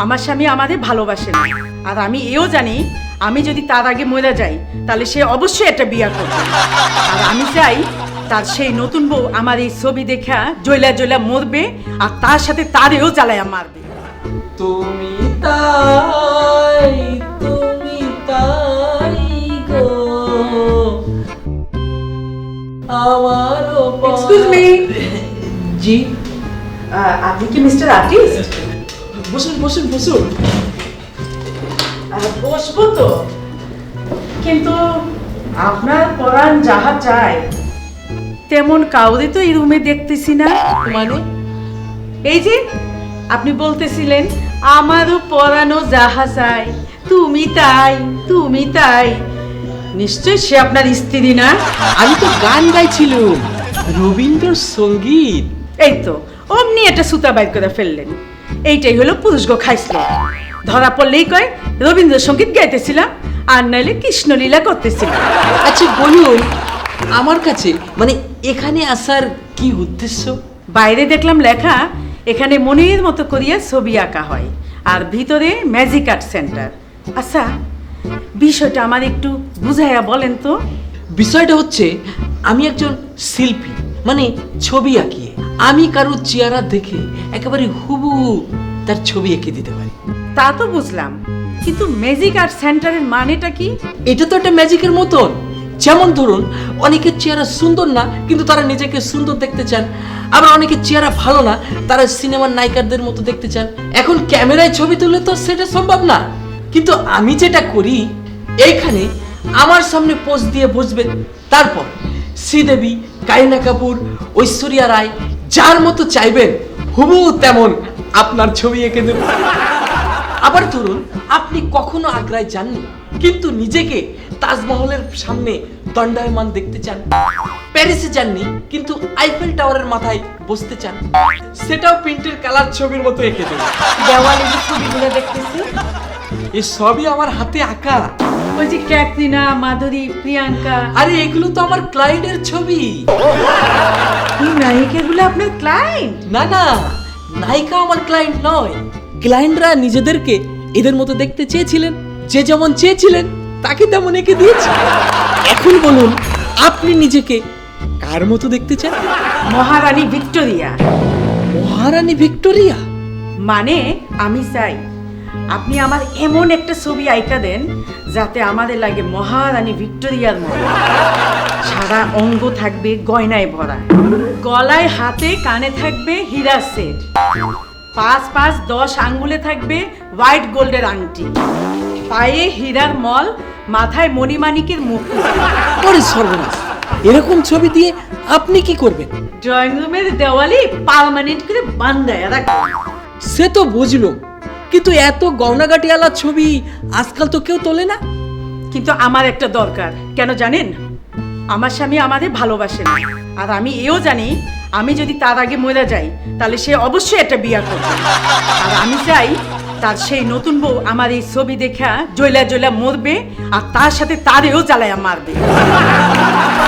আমার স্বামী আমাদের ভালোবাসে না, আর আমি এও জানি আমি যদি তার আগে মরে যাই তাহলে সে অবশ্যই একটা বিয়ে করবে। আর আমি চাই তার সেই নতুন বউ আমার এই ছবি দেখা জয়লা জয়লা মরবে, আর তার সাথে তারেও জ্বালায়া মারবে। তুমি তাই গো আমারও এক্সকিউজ মি, জি আপনি কি মিস্টার আর্টিস্ট? বসুন বসুন বসুন। বসবো তো, কিন্তু আপনার পরাণ যাহা চায় তেমন কাউরে তো এই রুমে দেখতেছি না। মানে এই যে আপনি বলতেছিলেন আমারও পরানো যাহা চাই, তুমি তাই তুমি তাই, নিশ্চয় সে আপনার স্ত্রী না? আমি তো গান গাইছিলাম, রবীন্দ্র সঙ্গীত। এই তো অমনি একটা সুতা বাইর করে ফেললেন। এইটাই হলো পুরুষ গো খাইছিল। ধরা পড়লেই কয় রবীন্দ্রসঙ্গীত গাইতেছিলাম, আর নাইলে কৃষ্ণলীলা করতেছিলাম। আচ্ছা বলুন, আমার কাছে মানে এখানে আসার কি উদ্দেশ্য? বাইরে দেখলাম লেখা এখানে মনের মতো করিয়া ছবি আঁকা হয়, আর ভিতরে ম্যাজিক আর্ট সেন্টার। আচ্ছা, বিষয়টা আমার একটু বুঝাইয়া বলেন তো। বিষয়টা হচ্ছে আমি একজন শিল্পী, মানে ছবি আঁকিয়ে আমি কারোর চেহারা দেখে একেবারে হুবহু তার ছবি এঁকে দিতে পারি। তা তো বুঝলাম, কিন্তু ম্যাজিক আর্ট সেন্টারের মানেটা কি? এটা তো একটা ম্যাজিকের মতন। যেমন ধরুন, অনেকের চেহারা সুন্দর না কিন্তু তারা নিজেকে সুন্দর দেখতে চান, আবার অনেকের চেহারা ভালো না, তারা সিনেমার নায়িকাদের মতো দেখতে চান। এখন ক্যামেরায় ছবি তুললে তো সেটা সম্ভব না, কিন্তু আমি যেটা করি, এইখানে আমার সামনে পোজ দিয়ে বসবেন, তারপর শ্রীদেবী, কারিনা কাপুর, ঐশ্বরিয়া রায় যার মতো চাইবেন হুবহু তেমন আপনার ছবি এঁকে দেব। আবার ধরুন, আপনি কখনো আগ্রায় যাননি কিন্তু নিজেকে তাজমহলের সামনে দণ্ডায়মান দেখতে চান, প্যারিসে যাননি কিন্তু আইফেল টাওয়ারের মাথায় বসতে চান, সেটাও প্রিন্টের কালার ছবির মতো এঁকে দেব। দেওয়ালে যে ছবিগুলো দেখতেছি, এই সবই আমার হাতে আঁকা। ওই যে ক্যাটরিনা, মাধুরী, প্রিয়াঙ্কা, আরে এগুলো তো আমার ক্লায়েন্টের ছবি। এই নায়িকাগুলো আপনার ক্লায়েন্ট? না না, নায়িকা আমার ক্লায়েন্ট নয়। ক্লায়েন্টরা নিজেদেরকে এদের মতো দেখতে চেয়েছিলেন, যে যেমন চেয়েছিলেন তাকে তেমন এঁকে দিয়েছি। এখন বলুন, আপনি নিজেকে কার মতো দেখতে চান? মহারানী ভিক্টোরিয়া। মহারানী ভিক্টোরিয়া? মানে আমি চাই আপনি আমার এমন একটা ছবি আঁকা দেন যাতে আমাদের লাগে মহারানী ভিক্টোরিয়ার মতো। সারা অঙ্গ থাকবে গয়নায় ভরা, গলায় হাতে কানে থাকবে হীরার সেট, 5-5-10 আঙ্গুলে থাকবে হোয়াইট গোল্ডের আংটি, পায়ে হীরার মল, মাথায় মণিমাণিকের মুকুট। ওরে সর্বনাশ, এরকম ছবি দিয়ে আপনি কি করবেন? ড্রয়িং রুমের দেওয়ালে পার্মানেন্ট করে বান্ধায় রাখবেন। সে তো বুঝলাম, কিন্তু এত গয়নাগাটিয়ালা ছবি আজকাল তো কেউ তোলে না। কিন্তু আমার একটা দরকার, কেন জানেন? আমার স্বামী আমাদের ভালোবাসে না, আর আমি এও জানি আমি যদি তার আগে মরে যাই তাহলে সে অবশ্যই একটা বিয়ে করবে। আর আমি চাই তার সেই নতুন বউ আমার এই ছবি দেখা জয়লা জয়লা মরবে, আর তার সাথে তারেও জ্বালায়া মারবে।